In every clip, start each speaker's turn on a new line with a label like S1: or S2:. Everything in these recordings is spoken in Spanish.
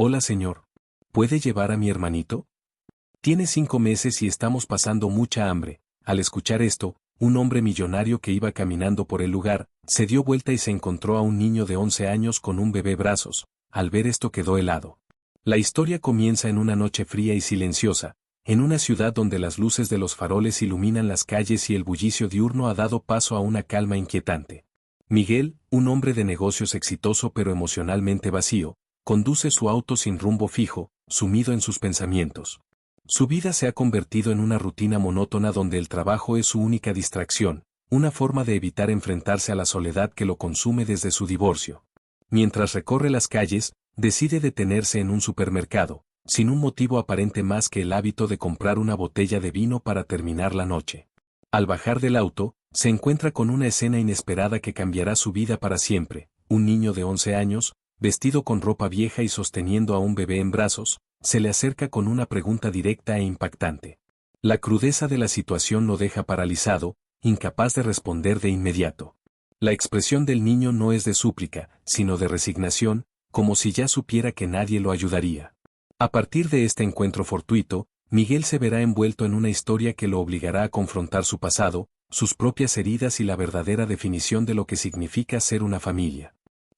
S1: Hola señor. ¿Puede llevar a mi hermanito? Tiene 5 meses y estamos pasando mucha hambre. Al escuchar esto, un hombre millonario que iba caminando por el lugar, se dio vuelta y se encontró a un niño de 11 años con un bebé brazos. Al ver esto quedó helado. La historia comienza en una noche fría y silenciosa, en una ciudad donde las luces de los faroles iluminan las calles y el bullicio diurno ha dado paso a una calma inquietante. Miguel, un hombre de negocios exitoso pero emocionalmente vacío, conduce su auto sin rumbo fijo, sumido en sus pensamientos. Su vida se ha convertido en una rutina monótona donde el trabajo es su única distracción, una forma de evitar enfrentarse a la soledad que lo consume desde su divorcio. Mientras recorre las calles, decide detenerse en un supermercado, sin un motivo aparente más que el hábito de comprar una botella de vino para terminar la noche. Al bajar del auto, se encuentra con una escena inesperada que cambiará su vida para siempre. Un niño de 11 años, vestido con ropa vieja y sosteniendo a un bebé en brazos, se le acerca con una pregunta directa e impactante. La crudeza de la situación lo deja paralizado, incapaz de responder de inmediato. La expresión del niño no es de súplica, sino de resignación, como si ya supiera que nadie lo ayudaría. A partir de este encuentro fortuito, Miguel se verá envuelto en una historia que lo obligará a confrontar su pasado, sus propias heridas y la verdadera definición de lo que significa ser una familia.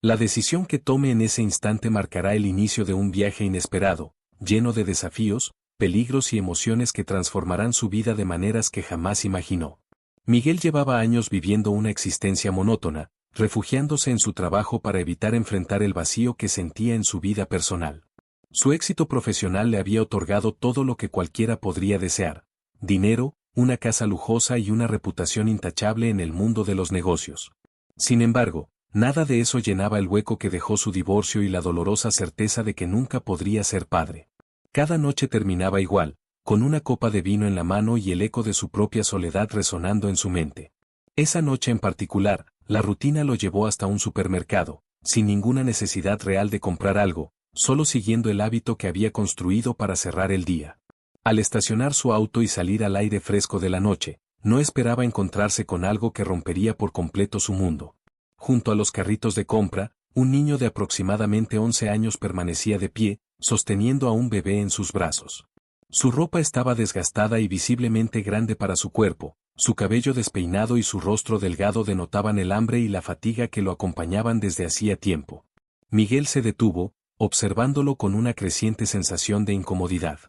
S1: La decisión que tome en ese instante marcará el inicio de un viaje inesperado, lleno de desafíos, peligros y emociones que transformarán su vida de maneras que jamás imaginó. Miguel llevaba años viviendo una existencia monótona, refugiándose en su trabajo para evitar enfrentar el vacío que sentía en su vida personal. Su éxito profesional le había otorgado todo lo que cualquiera podría desear: dinero, una casa lujosa y una reputación intachable en el mundo de los negocios. Sin embargo, nada de eso llenaba el hueco que dejó su divorcio y la dolorosa certeza de que nunca podría ser padre. Cada noche terminaba igual, con una copa de vino en la mano y el eco de su propia soledad resonando en su mente. Esa noche en particular, la rutina lo llevó hasta un supermercado, sin ninguna necesidad real de comprar algo, solo siguiendo el hábito que había construido para cerrar el día. Al estacionar su auto y salir al aire fresco de la noche, no esperaba encontrarse con algo que rompería por completo su mundo. Junto a los carritos de compra, un niño de aproximadamente 11 años permanecía de pie, sosteniendo a un bebé en sus brazos. Su ropa estaba desgastada y visiblemente grande para su cuerpo, su cabello despeinado y su rostro delgado denotaban el hambre y la fatiga que lo acompañaban desde hacía tiempo. Miguel se detuvo, observándolo con una creciente sensación de incomodidad.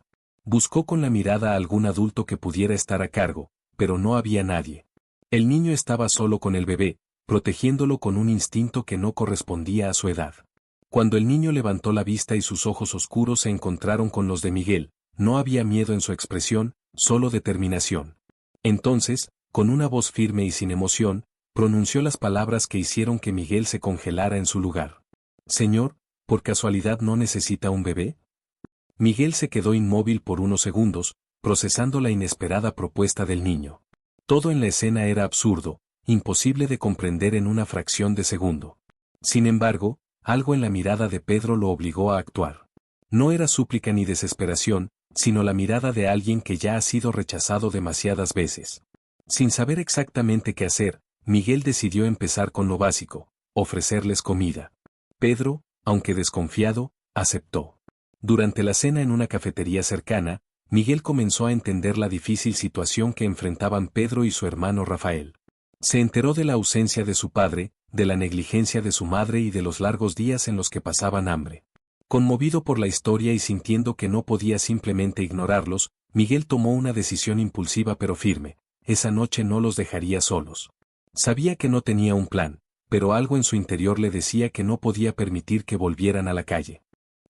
S1: Buscó con la mirada a algún adulto que pudiera estar a cargo, pero no había nadie. El niño estaba solo con el bebé, protegiéndolo con un instinto que no correspondía a su edad. Cuando el niño levantó la vista y sus ojos oscuros se encontraron con los de Miguel, no había miedo en su expresión, solo determinación. Entonces, con una voz firme y sin emoción, pronunció las palabras que hicieron que Miguel se congelara en su lugar. «Señor, ¿por casualidad no necesita un bebé?» Miguel se quedó inmóvil por unos segundos, procesando la inesperada propuesta del niño. Todo en la escena era absurdo, imposible de comprender en una fracción de segundo. Sin embargo, algo en la mirada de Pedro lo obligó a actuar. No era súplica ni desesperación, sino la mirada de alguien que ya ha sido rechazado demasiadas veces. Sin saber exactamente qué hacer, Miguel decidió empezar con lo básico: ofrecerles comida. Pedro, aunque desconfiado, aceptó. Durante la cena en una cafetería cercana, Miguel comenzó a entender la difícil situación que enfrentaban Pedro y su hermano Rafael. Se enteró de la ausencia de su padre, de la negligencia de su madre y de los largos días en los que pasaban hambre. Conmovido por la historia y sintiendo que no podía simplemente ignorarlos, Miguel tomó una decisión impulsiva pero firme: esa noche no los dejaría solos. Sabía que no tenía un plan, pero algo en su interior le decía que no podía permitir que volvieran a la calle.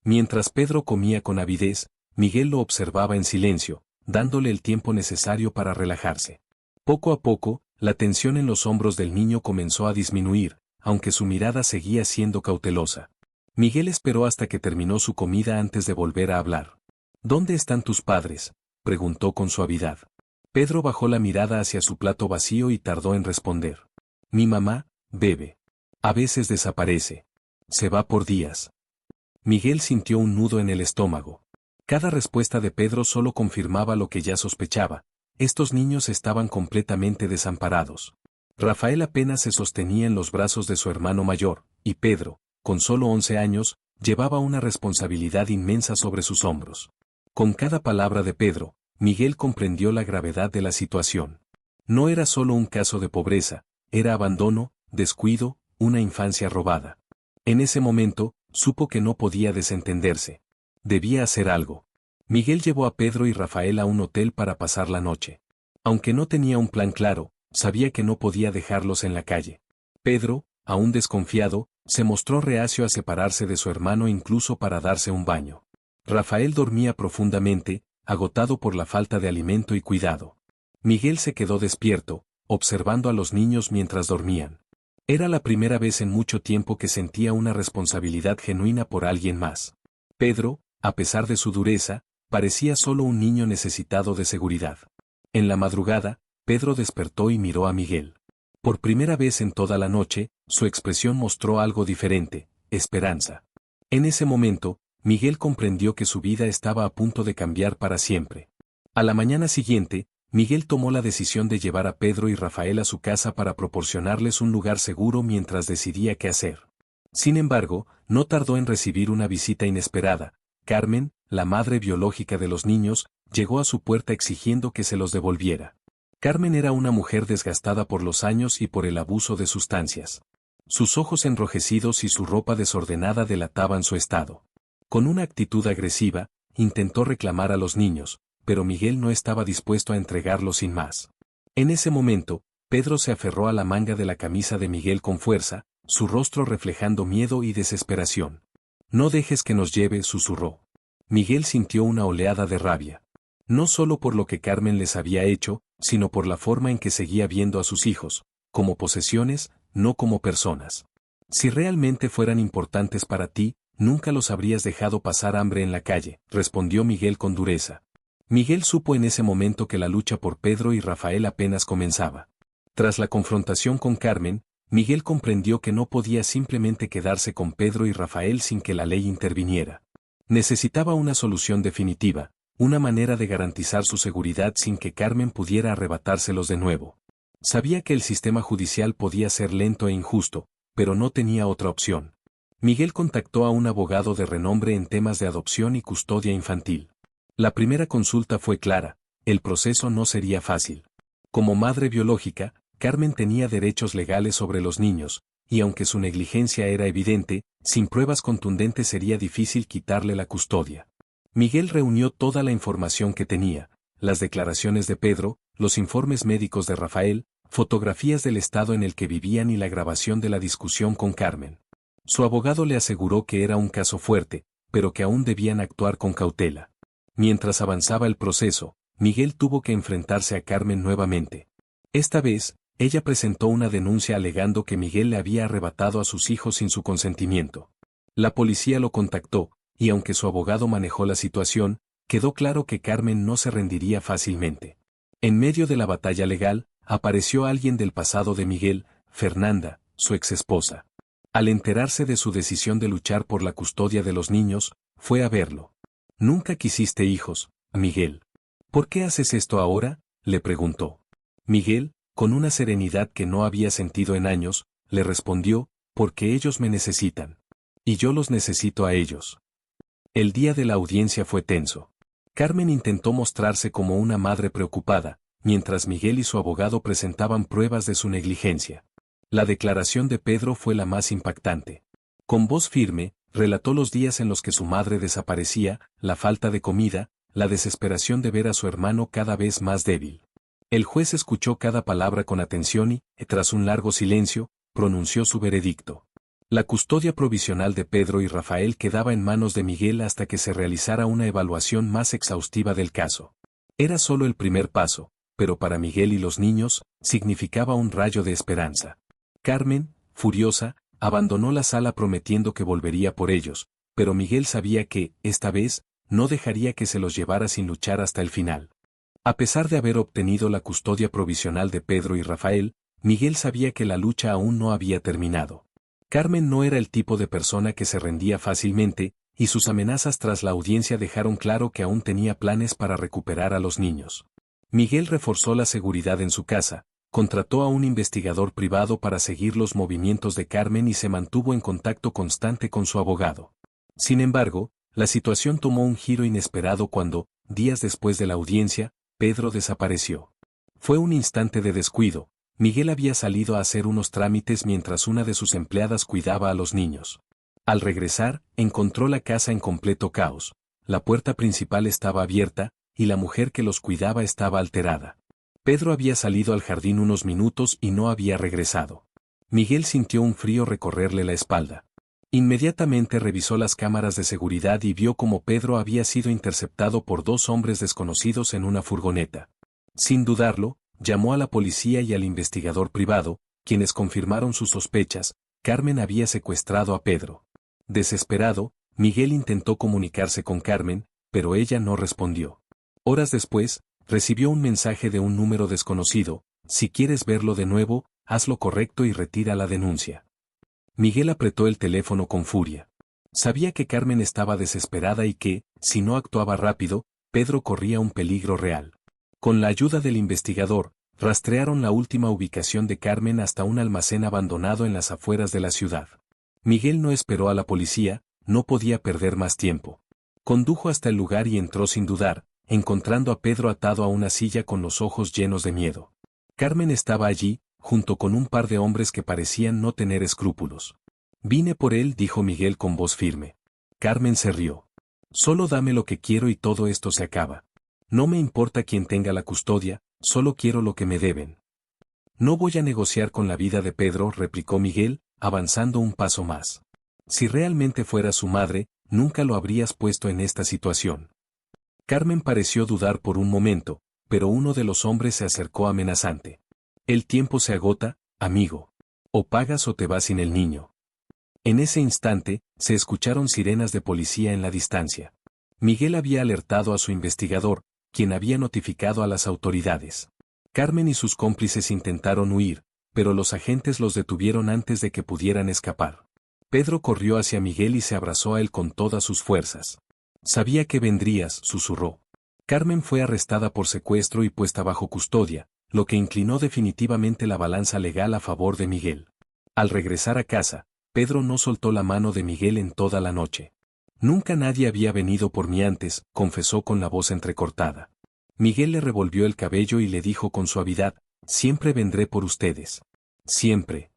S1: Mientras Pedro comía con avidez, Miguel lo observaba en silencio, dándole el tiempo necesario para relajarse. Poco a poco, la tensión en los hombros del niño comenzó a disminuir, aunque su mirada seguía siendo cautelosa. Miguel esperó hasta que terminó su comida antes de volver a hablar. «¿Dónde están tus padres?», preguntó con suavidad. Pedro bajó la mirada hacia su plato vacío y tardó en responder. «Mi mamá bebe. A veces desaparece. Se va por días». Miguel sintió un nudo en el estómago. Cada respuesta de Pedro solo confirmaba lo que ya sospechaba: estos niños estaban completamente desamparados. Rafael apenas se sostenía en los brazos de su hermano mayor, y Pedro, con solo 11 años, llevaba una responsabilidad inmensa sobre sus hombros. Con cada palabra de Pedro, Miguel comprendió la gravedad de la situación. No era solo un caso de pobreza, era abandono, descuido, una infancia robada. En ese momento, supo que no podía desentenderse. Debía hacer algo. Miguel llevó a Pedro y Rafael a un hotel para pasar la noche. Aunque no tenía un plan claro, sabía que no podía dejarlos en la calle. Pedro, aún desconfiado, se mostró reacio a separarse de su hermano incluso para darse un baño. Rafael dormía profundamente, agotado por la falta de alimento y cuidado. Miguel se quedó despierto, observando a los niños mientras dormían. Era la primera vez en mucho tiempo que sentía una responsabilidad genuina por alguien más. Pedro, a pesar de su dureza, parecía solo un niño necesitado de seguridad. En la madrugada, Pedro despertó y miró a Miguel. Por primera vez en toda la noche, su expresión mostró algo diferente, esperanza. En ese momento, Miguel comprendió que su vida estaba a punto de cambiar para siempre. A la mañana siguiente, Miguel tomó la decisión de llevar a Pedro y Rafael a su casa para proporcionarles un lugar seguro mientras decidía qué hacer. Sin embargo, no tardó en recibir una visita inesperada. Carmen, la madre biológica de los niños, llegó a su puerta exigiendo que se los devolviera. Carmen era una mujer desgastada por los años y por el abuso de sustancias. Sus ojos enrojecidos y su ropa desordenada delataban su estado. Con una actitud agresiva, intentó reclamar a los niños, pero Miguel no estaba dispuesto a entregarlos sin más. En ese momento, Pedro se aferró a la manga de la camisa de Miguel con fuerza, su rostro reflejando miedo y desesperación. «No dejes que nos lleve», susurró. Miguel sintió una oleada de rabia. No solo por lo que Carmen les había hecho, sino por la forma en que seguía viendo a sus hijos, como posesiones, no como personas. «Si realmente fueran importantes para ti, nunca los habrías dejado pasar hambre en la calle», respondió Miguel con dureza. Miguel supo en ese momento que la lucha por Pedro y Rafael apenas comenzaba. Tras la confrontación con Carmen, Miguel comprendió que no podía simplemente quedarse con Pedro y Rafael sin que la ley interviniera. Necesitaba una solución definitiva, una manera de garantizar su seguridad sin que Carmen pudiera arrebatárselos de nuevo. Sabía que el sistema judicial podía ser lento e injusto, pero no tenía otra opción. Miguel contactó a un abogado de renombre en temas de adopción y custodia infantil. La primera consulta fue clara: el proceso no sería fácil. Como madre biológica, Carmen tenía derechos legales sobre los niños, y aunque su negligencia era evidente, sin pruebas contundentes sería difícil quitarle la custodia. Miguel reunió toda la información que tenía: las declaraciones de Pedro, los informes médicos de Rafael, fotografías del estado en el que vivían y la grabación de la discusión con Carmen. Su abogado le aseguró que era un caso fuerte, pero que aún debían actuar con cautela. Mientras avanzaba el proceso, Miguel tuvo que enfrentarse a Carmen nuevamente. Esta vez, ella presentó una denuncia alegando que Miguel le había arrebatado a sus hijos sin su consentimiento. La policía lo contactó, y aunque su abogado manejó la situación, quedó claro que Carmen no se rendiría fácilmente. En medio de la batalla legal, apareció alguien del pasado de Miguel, Fernanda, su exesposa. Al enterarse de su decisión de luchar por la custodia de los niños, fue a verlo. «Nunca quisiste hijos, Miguel. ¿Por qué haces esto ahora?», le preguntó. Miguel, con una serenidad que no había sentido en años, le respondió: «Porque ellos me necesitan. Y yo los necesito a ellos». El día de la audiencia fue tenso. Carmen intentó mostrarse como una madre preocupada, mientras Miguel y su abogado presentaban pruebas de su negligencia. La declaración de Pedro fue la más impactante. Con voz firme, relató los días en los que su madre desaparecía, la falta de comida, la desesperación de ver a su hermano cada vez más débil. El juez escuchó cada palabra con atención y, tras un largo silencio, pronunció su veredicto. La custodia provisional de Pedro y Rafael quedaba en manos de Miguel hasta que se realizara una evaluación más exhaustiva del caso. Era solo el primer paso, pero para Miguel y los niños, significaba un rayo de esperanza. Carmen, furiosa, abandonó la sala prometiendo que volvería por ellos, pero Miguel sabía que, esta vez, no dejaría que se los llevara sin luchar hasta el final. A pesar de haber obtenido la custodia provisional de Pedro y Rafael, Miguel sabía que la lucha aún no había terminado. Carmen no era el tipo de persona que se rendía fácilmente, y sus amenazas tras la audiencia dejaron claro que aún tenía planes para recuperar a los niños. Miguel reforzó la seguridad en su casa, contrató a un investigador privado para seguir los movimientos de Carmen y se mantuvo en contacto constante con su abogado. Sin embargo, la situación tomó un giro inesperado cuando, días después de la audiencia, Pedro desapareció. Fue un instante de descuido. Miguel había salido a hacer unos trámites mientras una de sus empleadas cuidaba a los niños. Al regresar, encontró la casa en completo caos. La puerta principal estaba abierta, y la mujer que los cuidaba estaba alterada. Pedro había salido al jardín unos minutos y no había regresado. Miguel sintió un frío recorrerle la espalda. Inmediatamente revisó las cámaras de seguridad y vio cómo Pedro había sido interceptado por dos hombres desconocidos en una furgoneta. Sin dudarlo, llamó a la policía y al investigador privado, quienes confirmaron sus sospechas. Carmen había secuestrado a Pedro. Desesperado, Miguel intentó comunicarse con Carmen, pero ella no respondió. Horas después, recibió un mensaje de un número desconocido: si quieres verlo de nuevo, haz lo correcto y retira la denuncia. Miguel apretó el teléfono con furia. Sabía que Carmen estaba desesperada y que, si no actuaba rápido, Pedro corría un peligro real. Con la ayuda del investigador, rastrearon la última ubicación de Carmen hasta un almacén abandonado en las afueras de la ciudad. Miguel no esperó a la policía, no podía perder más tiempo. Condujo hasta el lugar y entró sin dudar, encontrando a Pedro atado a una silla con los ojos llenos de miedo. Carmen estaba allí, junto con un par de hombres que parecían no tener escrúpulos. Vine por él, dijo Miguel con voz firme. Carmen se rió. Solo dame lo que quiero y todo esto se acaba. No me importa quién tenga la custodia, solo quiero lo que me deben. No voy a negociar con la vida de Pedro, replicó Miguel, avanzando un paso más. Si realmente fuera su madre, nunca lo habrías puesto en esta situación. Carmen pareció dudar por un momento, pero uno de los hombres se acercó amenazante. El tiempo se agota, amigo. O pagas o te vas sin el niño. En ese instante, se escucharon sirenas de policía en la distancia. Miguel había alertado a su investigador, quien había notificado a las autoridades. Carmen y sus cómplices intentaron huir, pero los agentes los detuvieron antes de que pudieran escapar. Pedro corrió hacia Miguel y se abrazó a él con todas sus fuerzas. Sabía que vendrías, susurró. Carmen fue arrestada por secuestro y puesta bajo custodia, lo que inclinó definitivamente la balanza legal a favor de Miguel. Al regresar a casa, Pedro no soltó la mano de Miguel en toda la noche. Nunca nadie había venido por mí antes, confesó con la voz entrecortada. Miguel le revolvió el cabello y le dijo con suavidad: siempre vendré por ustedes. Siempre.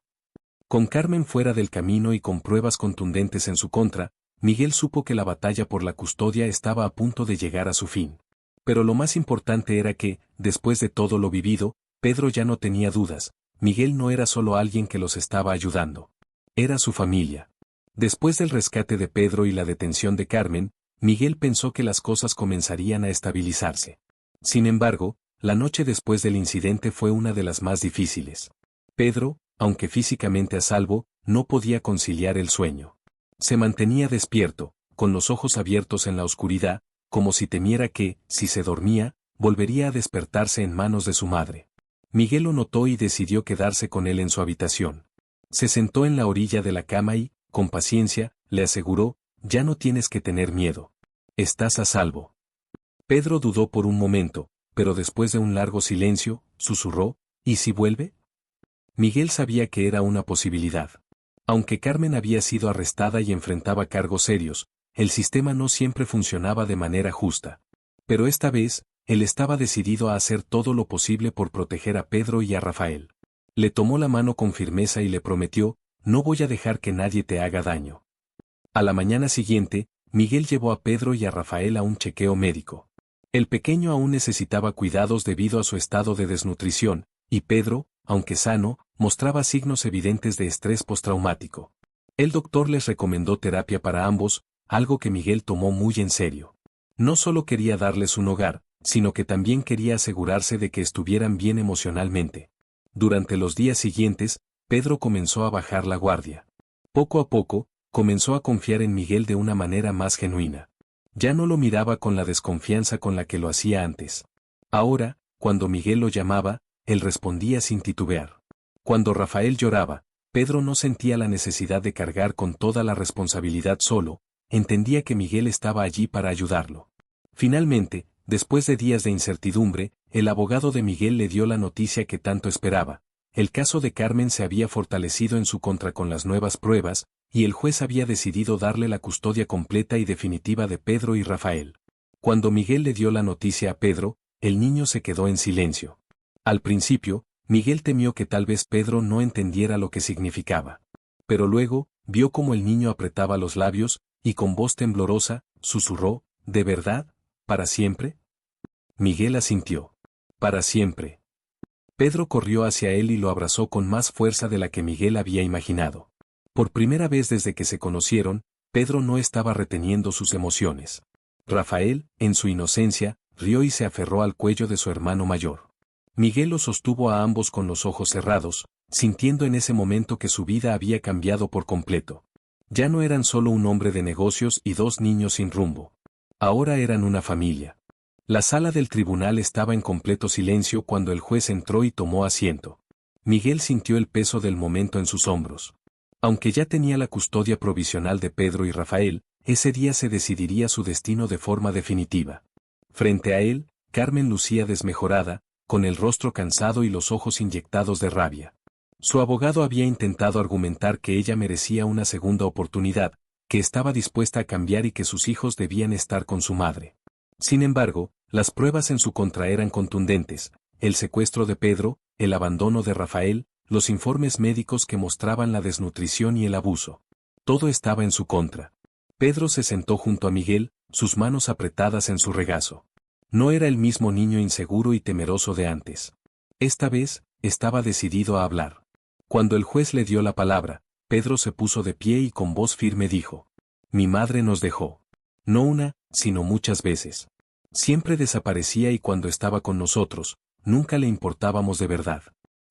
S1: Con Carmen fuera del camino y con pruebas contundentes en su contra, Miguel supo que la batalla por la custodia estaba a punto de llegar a su fin. Pero lo más importante era que, después de todo lo vivido, Pedro ya no tenía dudas. Miguel no era solo alguien que los estaba ayudando. Era su familia. Después del rescate de Pedro y la detención de Carmen, Miguel pensó que las cosas comenzarían a estabilizarse. Sin embargo, la noche después del incidente fue una de las más difíciles. Pedro, aunque físicamente a salvo, no podía conciliar el sueño. Se mantenía despierto, con los ojos abiertos en la oscuridad, como si temiera que, si se dormía, volvería a despertarse en manos de su madre. Miguel lo notó y decidió quedarse con él en su habitación. Se sentó en la orilla de la cama y, con paciencia, le aseguró: ya no tienes que tener miedo. Estás a salvo. Pedro dudó por un momento, pero después de un largo silencio, susurró: ¿y si vuelve? Miguel sabía que era una posibilidad. Aunque Carmen había sido arrestada y enfrentaba cargos serios, el sistema no siempre funcionaba de manera justa. Pero esta vez, él estaba decidido a hacer todo lo posible por proteger a Pedro y a Rafael. Le tomó la mano con firmeza y le prometió: no voy a dejar que nadie te haga daño. A la mañana siguiente, Miguel llevó a Pedro y a Rafael a un chequeo médico. El pequeño aún necesitaba cuidados debido a su estado de desnutrición, y Pedro, aunque sano, mostraba signos evidentes de estrés postraumático. El doctor les recomendó terapia para ambos, algo que Miguel tomó muy en serio. No solo quería darles un hogar, sino que también quería asegurarse de que estuvieran bien emocionalmente. Durante los días siguientes, Pedro comenzó a bajar la guardia. Poco a poco, comenzó a confiar en Miguel de una manera más genuina. Ya no lo miraba con la desconfianza con la que lo hacía antes. Ahora, cuando Miguel lo llamaba, él respondía sin titubear. Cuando Rafael lloraba, Pedro no sentía la necesidad de cargar con toda la responsabilidad solo, entendía que Miguel estaba allí para ayudarlo. Finalmente, después de días de incertidumbre, el abogado de Miguel le dio la noticia que tanto esperaba. El caso de Carmen se había fortalecido en su contra con las nuevas pruebas, y el juez había decidido darle la custodia completa y definitiva de Pedro y Rafael. Cuando Miguel le dio la noticia a Pedro, el niño se quedó en silencio. Al principio, Miguel temió que tal vez Pedro no entendiera lo que significaba. Pero luego, vio cómo el niño apretaba los labios, y con voz temblorosa, susurró, ¿de verdad? ¿Para siempre? Miguel asintió. Para siempre. Pedro corrió hacia él y lo abrazó con más fuerza de la que Miguel había imaginado. Por primera vez desde que se conocieron, Pedro no estaba reteniendo sus emociones. Rafael, en su inocencia, rió y se aferró al cuello de su hermano mayor. Miguel los sostuvo a ambos con los ojos cerrados, sintiendo en ese momento que su vida había cambiado por completo. Ya no eran solo un hombre de negocios y dos niños sin rumbo. Ahora eran una familia. La sala del tribunal estaba en completo silencio cuando el juez entró y tomó asiento. Miguel sintió el peso del momento en sus hombros. Aunque ya tenía la custodia provisional de Pedro y Rafael, ese día se decidiría su destino de forma definitiva. Frente a él, Carmen lucía desmejorada, con el rostro cansado y los ojos inyectados de rabia. Su abogado había intentado argumentar que ella merecía una segunda oportunidad, que estaba dispuesta a cambiar y que sus hijos debían estar con su madre. Sin embargo, las pruebas en su contra eran contundentes: el secuestro de Pedro, el abandono de Rafael, los informes médicos que mostraban la desnutrición y el abuso. Todo estaba en su contra. Pedro se sentó junto a Miguel, sus manos apretadas en su regazo. No era el mismo niño inseguro y temeroso de antes. Esta vez, estaba decidido a hablar. Cuando el juez le dio la palabra, Pedro se puso de pie y con voz firme dijo: Mi madre nos dejó. No una, sino muchas veces. Siempre desaparecía y cuando estaba con nosotros, nunca le importábamos de verdad.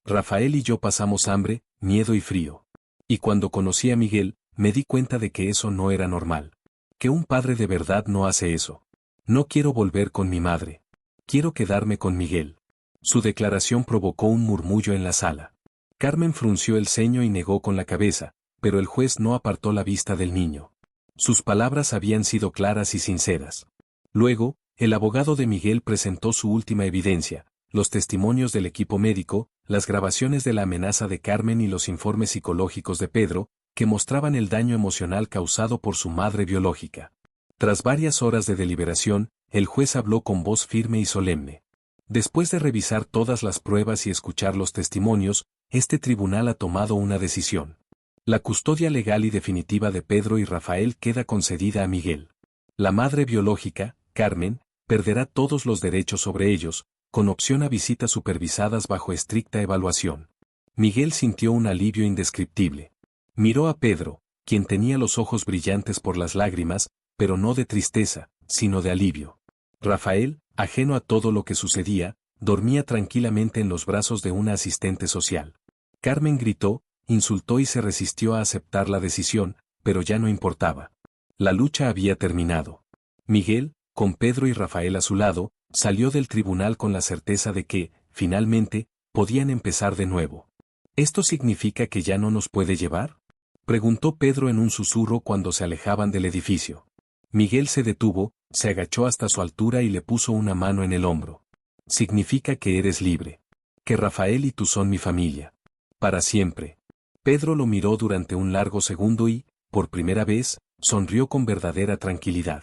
S1: Rafael y yo pasamos hambre, miedo y frío. Y cuando conocí a Miguel, me di cuenta de que eso no era normal. Que un padre de verdad no hace eso. No quiero volver con mi madre. Quiero quedarme con Miguel. Su declaración provocó un murmullo en la sala. Carmen frunció el ceño y negó con la cabeza, pero el juez no apartó la vista del niño. Sus palabras habían sido claras y sinceras. Luego, el abogado de Miguel presentó su última evidencia: los testimonios del equipo médico, las grabaciones de la amenaza de Carmen y los informes psicológicos de Pedro, que mostraban el daño emocional causado por su madre biológica. Tras varias horas de deliberación, el juez habló con voz firme y solemne. Después de revisar todas las pruebas y escuchar los testimonios, este tribunal ha tomado una decisión. La custodia legal y definitiva de Pedro y Rafael queda concedida a Miguel. La madre biológica, Carmen, perderá todos los derechos sobre ellos, con opción a visitas supervisadas bajo estricta evaluación. Miguel sintió un alivio indescriptible. Miró a Pedro, quien tenía los ojos brillantes por las lágrimas, pero no de tristeza, sino de alivio. Rafael, ajeno a todo lo que sucedía, dormía tranquilamente en los brazos de una asistente social. Carmen gritó, insultó y se resistió a aceptar la decisión, pero ya no importaba. La lucha había terminado. Miguel, con Pedro y Rafael a su lado, salió del tribunal con la certeza de que, finalmente, podían empezar de nuevo. ¿Esto significa que ya no nos puede llevar?, preguntó Pedro en un susurro cuando se alejaban del edificio. Miguel se detuvo, se agachó hasta su altura y le puso una mano en el hombro. Significa que eres libre. Que Rafael y tú son mi familia. Para siempre. Pedro lo miró durante un largo segundo y, por primera vez, sonrió con verdadera tranquilidad.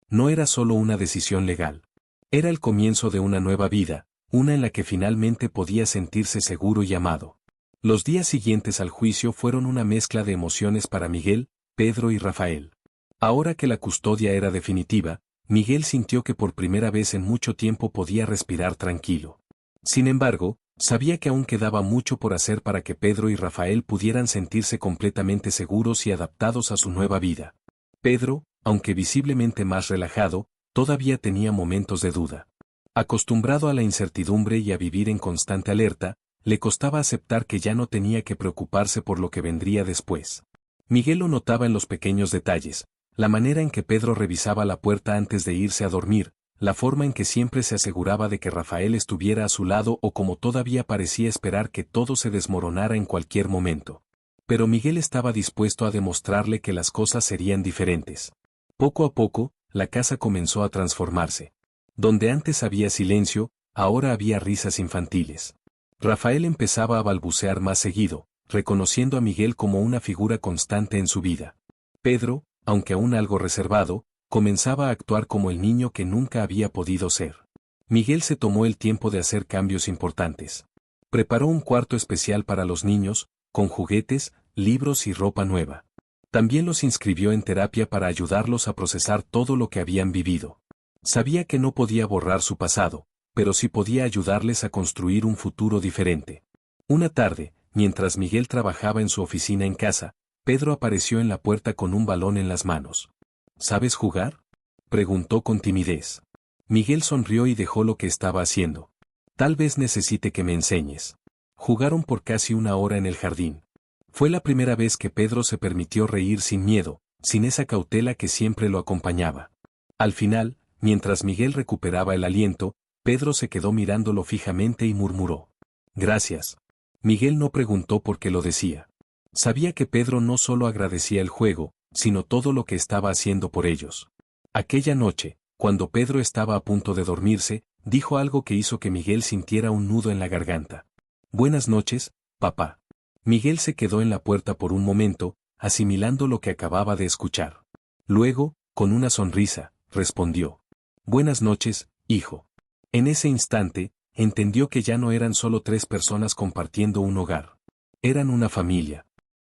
S1: No era solo una decisión legal. Era el comienzo de una nueva vida, una en la que finalmente podía sentirse seguro y amado. Los días siguientes al juicio fueron una mezcla de emociones para Miguel, Pedro y Rafael. Ahora que la custodia era definitiva, Miguel sintió que por primera vez en mucho tiempo podía respirar tranquilo. Sin embargo, sabía que aún quedaba mucho por hacer para que Pedro y Rafael pudieran sentirse completamente seguros y adaptados a su nueva vida. Pedro, aunque visiblemente más relajado, todavía tenía momentos de duda. Acostumbrado a la incertidumbre y a vivir en constante alerta, le costaba aceptar que ya no tenía que preocuparse por lo que vendría después. Miguel lo notaba en los pequeños detalles: la manera en que Pedro revisaba la puerta antes de irse a dormir, la forma en que siempre se aseguraba de que Rafael estuviera a su lado o como todavía parecía esperar que todo se desmoronara en cualquier momento. Pero Miguel estaba dispuesto a demostrarle que las cosas serían diferentes. Poco a poco, la casa comenzó a transformarse. Donde antes había silencio, ahora había risas infantiles. Rafael empezaba a balbucear más seguido, reconociendo a Miguel como una figura constante en su vida. Pedro, aunque aún algo reservado, comenzaba a actuar como el niño que nunca había podido ser. Miguel se tomó el tiempo de hacer cambios importantes. Preparó un cuarto especial para los niños, con juguetes, libros y ropa nueva. También los inscribió en terapia para ayudarlos a procesar todo lo que habían vivido. Sabía que no podía borrar su pasado, pero sí podía ayudarles a construir un futuro diferente. Una tarde, mientras Miguel trabajaba en su oficina en casa, Pedro apareció en la puerta con un balón en las manos. ¿Sabes jugar?, preguntó con timidez. Miguel sonrió y dejó lo que estaba haciendo. Tal vez necesite que me enseñes. Jugaron por casi una hora en el jardín. Fue la primera vez que Pedro se permitió reír sin miedo, sin esa cautela que siempre lo acompañaba. Al final, mientras Miguel recuperaba el aliento, Pedro se quedó mirándolo fijamente y murmuró: «Gracias». Miguel no preguntó por qué lo decía. Sabía que Pedro no solo agradecía el juego, sino todo lo que estaba haciendo por ellos. Aquella noche, cuando Pedro estaba a punto de dormirse, dijo algo que hizo que Miguel sintiera un nudo en la garganta. «Buenas noches, papá». Miguel se quedó en la puerta por un momento, asimilando lo que acababa de escuchar. Luego, con una sonrisa, respondió: «Buenas noches, hijo». En ese instante, entendió que ya no eran solo 3 personas compartiendo un hogar. Eran una familia.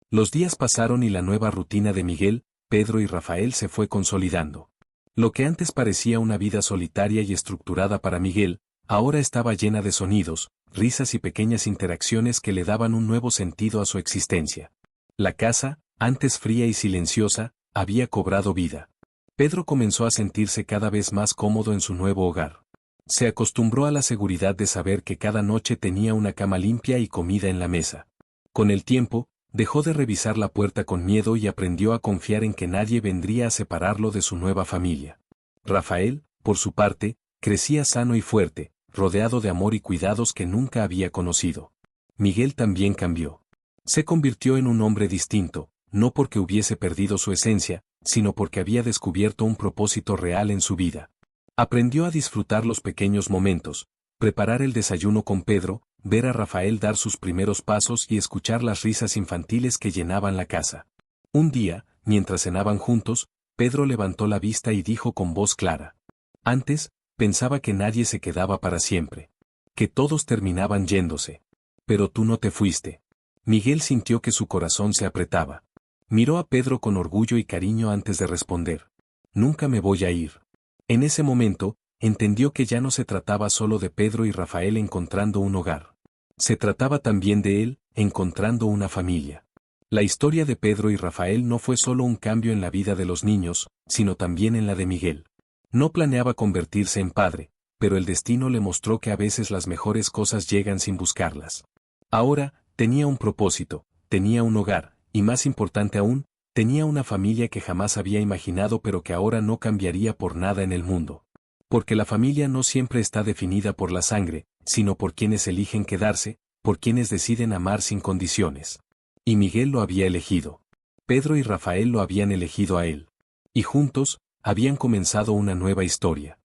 S1: Los días pasaron y la nueva rutina de Miguel, Pedro y Rafael se fue consolidando. Lo que antes parecía una vida solitaria y estructurada para Miguel, ahora estaba llena de sonidos, risas y pequeñas interacciones que le daban un nuevo sentido a su existencia. La casa, antes fría y silenciosa, había cobrado vida. Pedro comenzó a sentirse cada vez más cómodo en su nuevo hogar. Se acostumbró a la seguridad de saber que cada noche tenía una cama limpia y comida en la mesa. Con el tiempo, dejó de revisar la puerta con miedo y aprendió a confiar en que nadie vendría a separarlo de su nueva familia. Rafael, por su parte, crecía sano y fuerte, rodeado de amor y cuidados que nunca había conocido. Miguel también cambió. Se convirtió en un hombre distinto, no porque hubiese perdido su esencia, sino porque había descubierto un propósito real en su vida. Aprendió a disfrutar los pequeños momentos, preparar el desayuno con Pedro, ver a Rafael dar sus primeros pasos y escuchar las risas infantiles que llenaban la casa. Un día, mientras cenaban juntos, Pedro levantó la vista y dijo con voz clara: «Antes, pensaba que nadie se quedaba para siempre. Que todos terminaban yéndose. Pero tú no te fuiste». Miguel sintió que su corazón se apretaba. Miró a Pedro con orgullo y cariño antes de responder: «Nunca me voy a ir». En ese momento, entendió que ya no se trataba solo de Pedro y Rafael encontrando un hogar. Se trataba también de él, encontrando una familia. La historia de Pedro y Rafael no fue solo un cambio en la vida de los niños, sino también en la de Miguel. No planeaba convertirse en padre, pero el destino le mostró que a veces las mejores cosas llegan sin buscarlas. Ahora, tenía un propósito, tenía un hogar, y más importante aún, tenía una familia que jamás había imaginado pero que ahora no cambiaría por nada en el mundo. Porque la familia no siempre está definida por la sangre, sino por quienes eligen quedarse, por quienes deciden amar sin condiciones. Y Miguel lo había elegido. Pedro y Rafael lo habían elegido a él. Y juntos, habían comenzado una nueva historia.